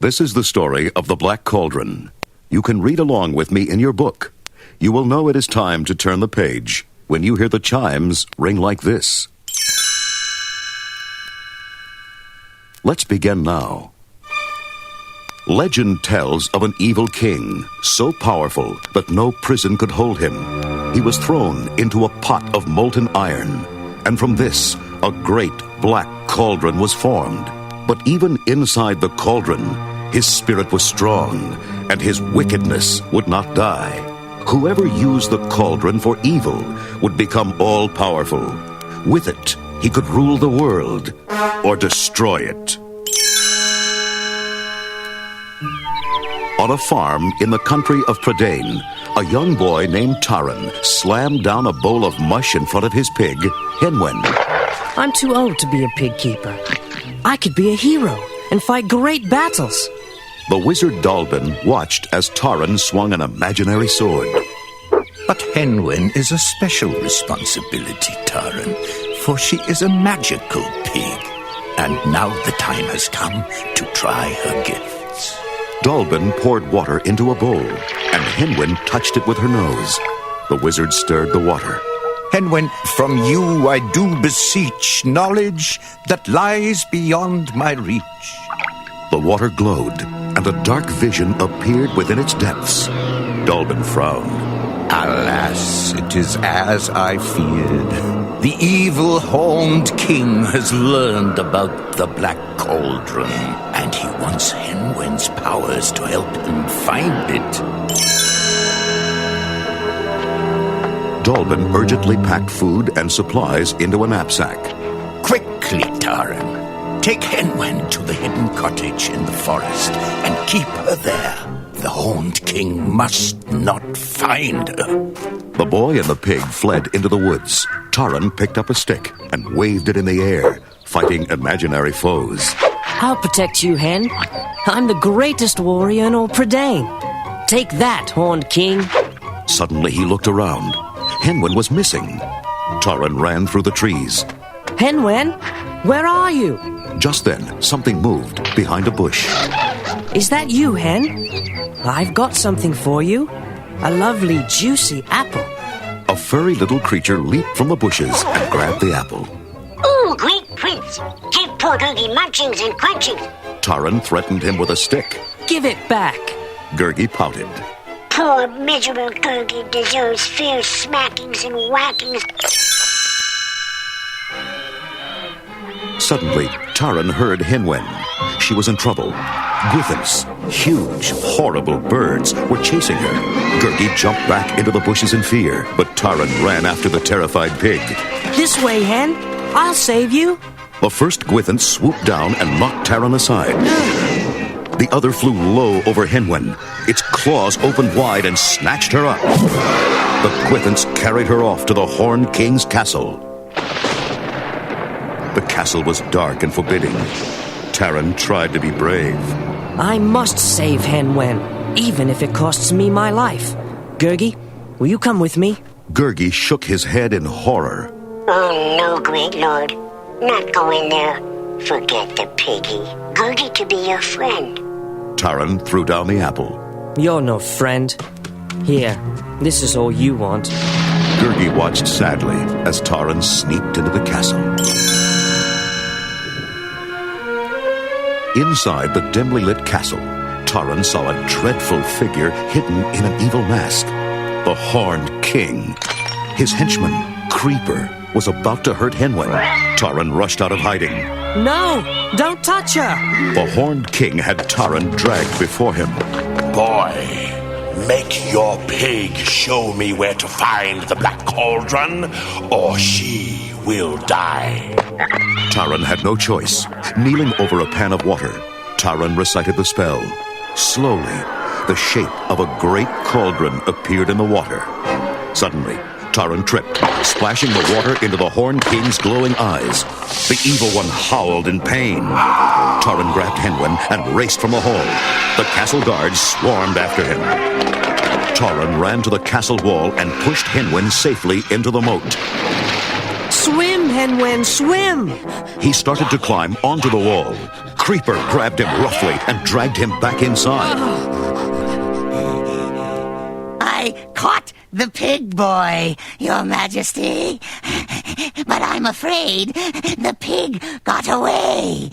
This is the story of the Black Cauldron. You can read along with me in your book. You will know it is time to turn the page when you hear the chimes ring like this. Let's begin now. Legend tells of an evil king, so powerful that no prison could hold him. He was thrown into a pot of molten iron, and from this, a great black cauldron was formed. But even inside the cauldron, his spirit was strong, and his wickedness would not die. Whoever used the cauldron for evil would become all-powerful. With it, he could rule the world or destroy it. On a farm in the country of Prydain, a young boy named Taran slammed down a bowl of mush in front of his pig, Henwen. I'm too old to be a pig keeper. I could be a hero and fight great battles. The wizard Dalbin watched as Taran swung an imaginary sword. But Henwen is a special responsibility, Taran, for she is a magical pig. And now the time has come to try her gifts. Dalbin poured water into a bowl, and Henwen touched it with her nose. The wizard stirred the water. Henwen, from you I do beseech knowledge that lies beyond my reach. The water glowed, and a dark vision appeared within its depths. Dalbin frowned. Alas, it is as I feared. The evil horned king has learned about the Black Cauldron, and he wants Henwen's powers to help him find it. Dalbin urgently packed food and supplies into a knapsack. Quickly, Taran. Take Henwen to the hidden cottage in the forest and keep her there. The Horned King must not find her. The boy and the pig fled into the woods. Taran picked up a stick and waved it in the air, fighting imaginary foes. I'll protect you, Hen. I'm the greatest warrior in all Prydain. Take that, Horned King. Suddenly he looked around. Henwen was missing. Taran ran through the trees. Henwen, where are you? Just then, something moved behind a bush. Is that you, Hen? I've got something for you. A lovely, juicy apple. A furry little creature leaped from the bushes and grabbed the apple. Oh, great prince! Have poor Gurgi munchings and crunchings. Taran threatened him with a stick. Give it back. Gurgi pouted. Poor miserable Gurgi deserves fierce smackings and whackings. Suddenly, Taran heard Henwen. She was in trouble. Griffins, huge, horrible birds, were chasing her. Gurgi jumped back into the bushes in fear, but Taran ran after the terrified pig. This way, Hen. I'll save you. The first Gwithin swooped down and knocked Taran aside. The other flew low over Henwen. Its claws opened wide and snatched her up. The Gwithins carried her off to the Horned King's castle. The castle was dark and forbidding. Taran tried to be brave. I must save Henwen, even if it costs me my life. Gurgi, will you come with me? Gurgi shook his head in horror. Oh, no, great lord. Not going there. Forget the piggy. Gurgi to be your friend. Taran threw down the apple. You're no friend. Here, this is all you want. Gurgi watched sadly as Taran sneaked into the castle. Inside the dimly lit castle, Taran saw a dreadful figure hidden in an evil mask. The Horned King. His henchman, Creeper, was about to hurt Henwen. Taran rushed out of hiding. No! Don't touch her! The Horned King had Taran dragged before him. Boy, make your pig show me where to find the Black Cauldron, or she will die. Taran had no choice. Kneeling over a pan of water, Taran recited the spell. Slowly, the shape of a great cauldron appeared in the water. Suddenly, Taran tripped, splashing the water into the Horned King's glowing eyes. The evil one howled in pain. Taran grabbed Henwen and raced from the hall. The castle guards swarmed after him. Taran ran to the castle wall and pushed Henwen safely into the moat. Swim, Henwen, swim! He started to climb onto the wall. Creeper grabbed him roughly and dragged him back inside. I caught the pig boy, Your Majesty. But I'm afraid the pig got away.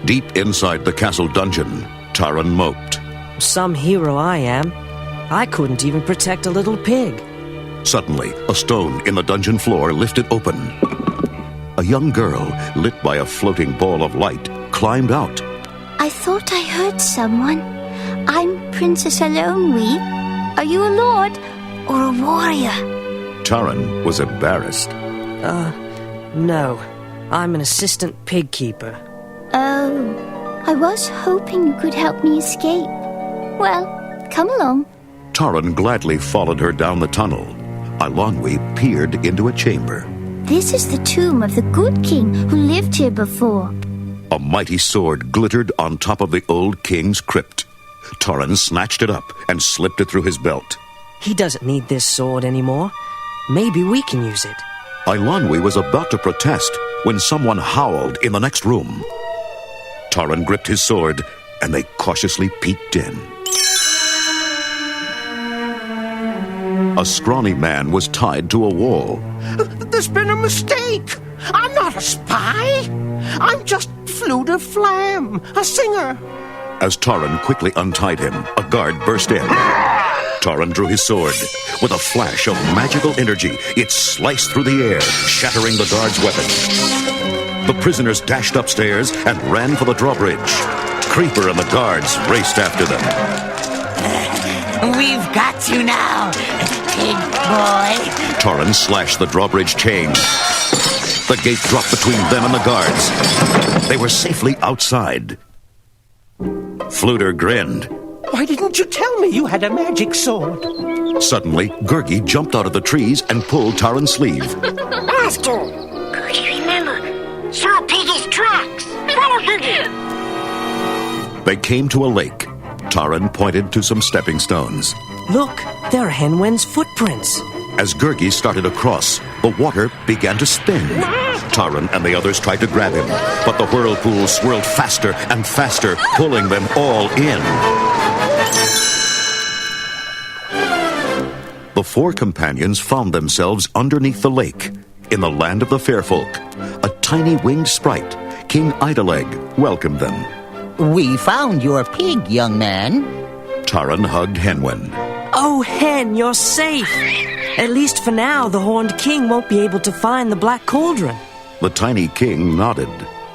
Deep inside the castle dungeon, Taran moped. Some hero I am. I couldn't even protect a little pig. Suddenly, a stone in the dungeon floor lifted open. A young girl, lit by a floating ball of light, climbed out. I thought I heard someone. I'm Princess Alonwe. Are you a lord or a warrior? Taran was embarrassed. No. I'm an assistant pig keeper. Oh, I was hoping you could help me escape. Well, come along. Taran gladly followed her down the tunnel. Alonwe peered into a chamber. This is the tomb of the good king who lived here before. A mighty sword glittered on top of the old king's crypt. Taran snatched it up and slipped it through his belt. He doesn't need this sword anymore. Maybe we can use it. Alonwe was about to protest when someone howled in the next room. Taran gripped his sword, and they cautiously peeked in. A scrawny man was tied to a wall. There's been a mistake. I'm not a spy. I'm just Flute of Flam, a singer. As Taran quickly untied him, a guard burst in. Taran drew his sword. With a flash of magical energy, it sliced through the air, shattering the guard's weapon. The prisoners dashed upstairs and ran for the drawbridge. Creeper and the guards raced after them. We've got you now, pig boy. Taran slashed the drawbridge chain. The gate dropped between them and the guards. They were safely outside. Fluter grinned. Why didn't you tell me you had a magic sword? Suddenly, Gurgi jumped out of the trees and pulled Taran's sleeve. Master! Gurgi, remember, saw piggy's tracks. Follow Gurgi. They came to a lake. Taran pointed to some stepping stones. Look, there are Henwen's footprints. As Gurgi started across, the water began to spin. Taran and the others tried to grab him, but the whirlpool swirled faster and faster, pulling them all in. The four companions found themselves underneath the lake, in the land of the fair folk. A tiny winged sprite, King Idaleg, welcomed them. We found your pig, young man. Taran hugged Henwen. Oh, Hen, you're safe. At least for now, the Horned King won't be able to find the Black Cauldron. The tiny king nodded.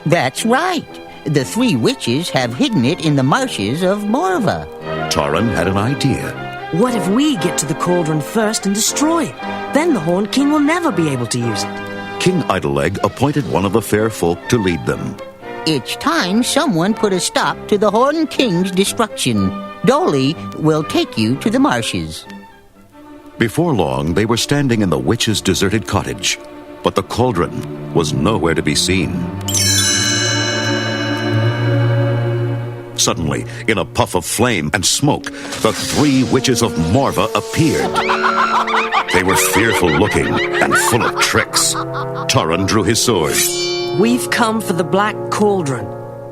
That's right. The three witches have hidden it in the marshes of Morva. Taran had an idea. What if we get to the cauldron first and destroy it? Then the Horned King will never be able to use it. King Idaleg appointed one of the fair folk to lead them. It's time someone put a stop to the Horned King's destruction. Dolly will take you to the marshes. Before long, they were standing in the witch's deserted cottage, but the cauldron was nowhere to be seen. Suddenly, in a puff of flame and smoke, the three witches of Morva appeared. They were fearful-looking and full of tricks. Taran drew his sword. We've come for the Black Cauldron.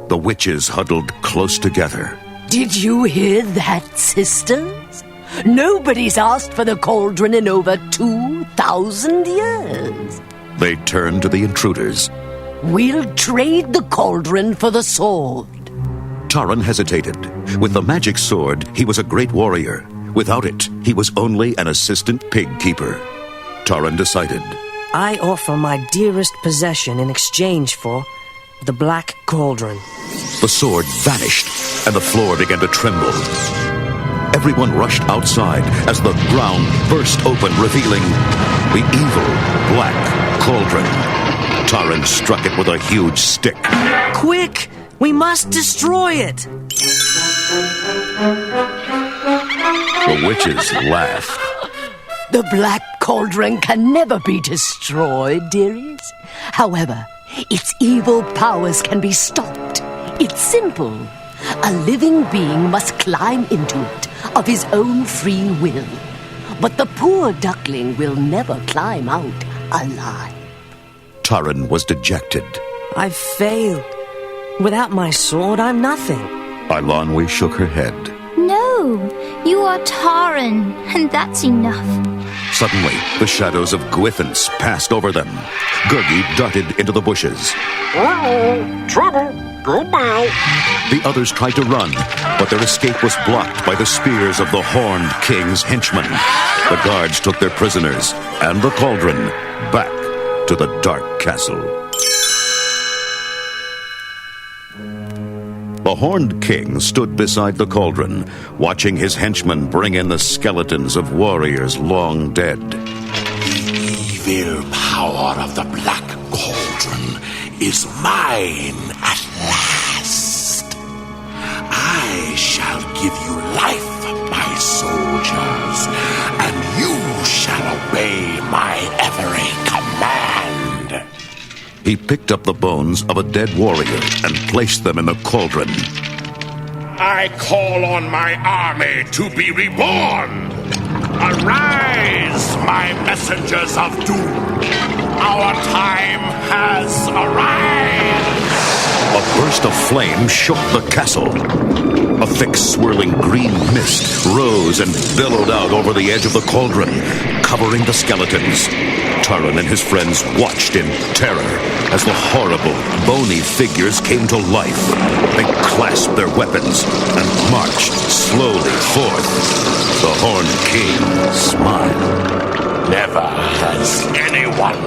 The witches huddled close together. Did you hear that, sisters? Nobody's asked for the cauldron in over 2,000 years. They turned to the intruders. We'll trade the cauldron for the sword. Taran hesitated. With the magic sword, he was a great warrior. Without it, he was only an assistant pig keeper. Taran decided. I offer my dearest possession in exchange for the Black Cauldron. The sword vanished, and the floor began to tremble. Everyone rushed outside as the ground burst open, revealing the evil Black Cauldron. Taran struck it with a huge stick. Quick! We must destroy it! The witches laughed. The Black Cauldron can never be destroyed, dearies. However, its evil powers can be stopped. It's simple. A living being must climb into it of his own free will. But the poor duckling will never climb out alive. Taran was dejected. I've failed. Without my sword, I'm nothing. Eilonwy shook her head. No, you are Taran, and that's enough. Suddenly, the shadows of Gwyffins passed over them. Gurgi darted into the bushes. Uh-oh, trouble. Goodbye. The others tried to run, but their escape was blocked by the spears of the Horned King's henchmen. The guards took their prisoners and the cauldron back to the dark castle. The Horned King stood beside the cauldron, watching his henchmen bring in the skeletons of warriors long dead. The evil power of the Black Cauldron is mine at last. I shall give you life, my soldiers, and you shall obey my every command. He picked up the bones of a dead warrior and placed them in the cauldron. I call on my army to be reborn. Arise, my messengers of doom. Our time has arrived. A burst of flame shook the castle. A thick, swirling green mist rose and billowed out over the edge of the cauldron, covering the skeletons. Taran and his friends watched in terror as the horrible, bony figures came to life. They clasped their weapons and marched slowly forth. The Horned King smiled. Never has anyone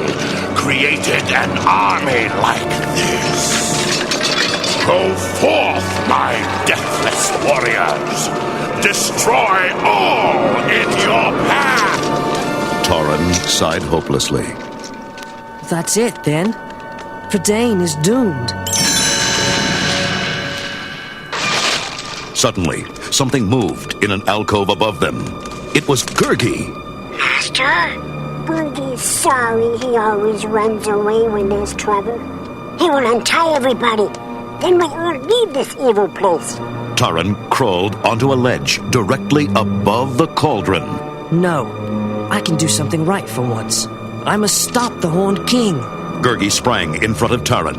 created an army like this. Go forth, my deathless warriors. Destroy all in your path. Taran sighed hopelessly. That's it, then. Prydain is doomed. Suddenly, something moved in an alcove above them. It was Gurgi. Master, Gurgi's sorry he always runs away when there's trouble. He will untie everybody. Then we will leave this evil place. Taran crawled onto a ledge directly above the cauldron. No, I can do something right for once. I must stop the Horned King. Gurgi sprang in front of Taran.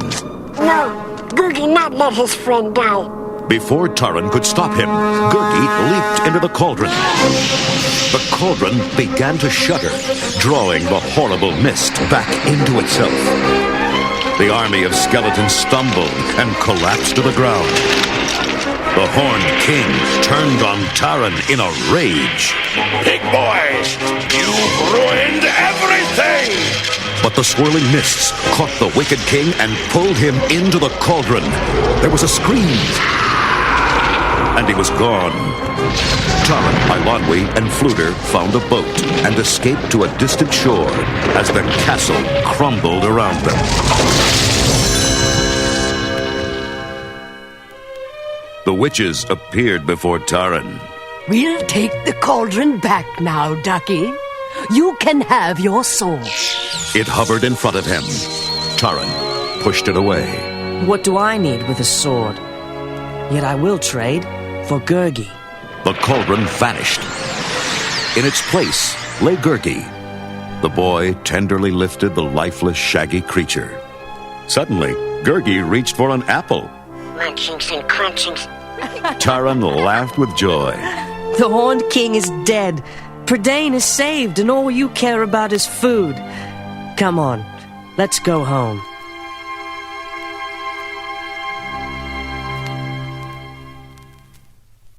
No, Gurgi not let his friend die. Before Taran could stop him, Gurgi leaped into the cauldron. The cauldron began to shudder, drawing the horrible mist back into itself. The army of skeletons stumbled and collapsed to the ground. The Horned King turned on Taran in a rage. Big boy, you've ruined everything! But the swirling mists caught the wicked king and pulled him into the cauldron. There was a scream, and he was gone. Taran, Eilonwy, and Fflewddur found a boat and escaped to a distant shore as the castle crumbled around them. The witches appeared before Taran. We'll take the cauldron back now, Ducky. You can have your sword. It hovered in front of him. Taran pushed it away. What do I need with a sword? Yet I will trade for Gurgi. The cauldron vanished. In its place lay Gurgi. The boy tenderly lifted the lifeless, shaggy creature. Suddenly, Gurgi reached for an apple. Munchings and crunchings. Taran laughed with joy. The Horned King is dead. Prydain is saved, and all you care about is food. Come on, let's go home.